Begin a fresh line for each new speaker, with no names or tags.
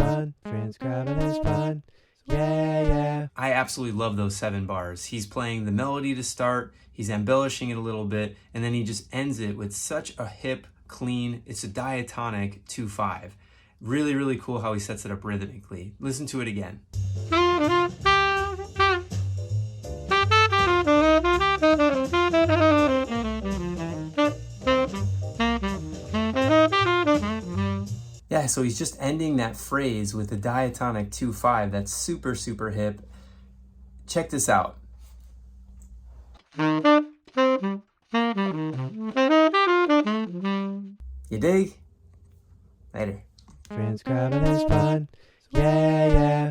fun. Transcribing is fun. Yeah, yeah.
I absolutely love those 7 bars. He's playing the melody to start, he's embellishing it a little bit, and then he just ends it with such a hip, clean, it's a diatonic 2/5. Really, really cool how he sets it up rhythmically. Listen to it again. Yeah, so he's just ending that phrase with a diatonic 2/5. That's super, super hip. Check this out. You dig? Later.
Transcribing is fun. Yeah, yeah.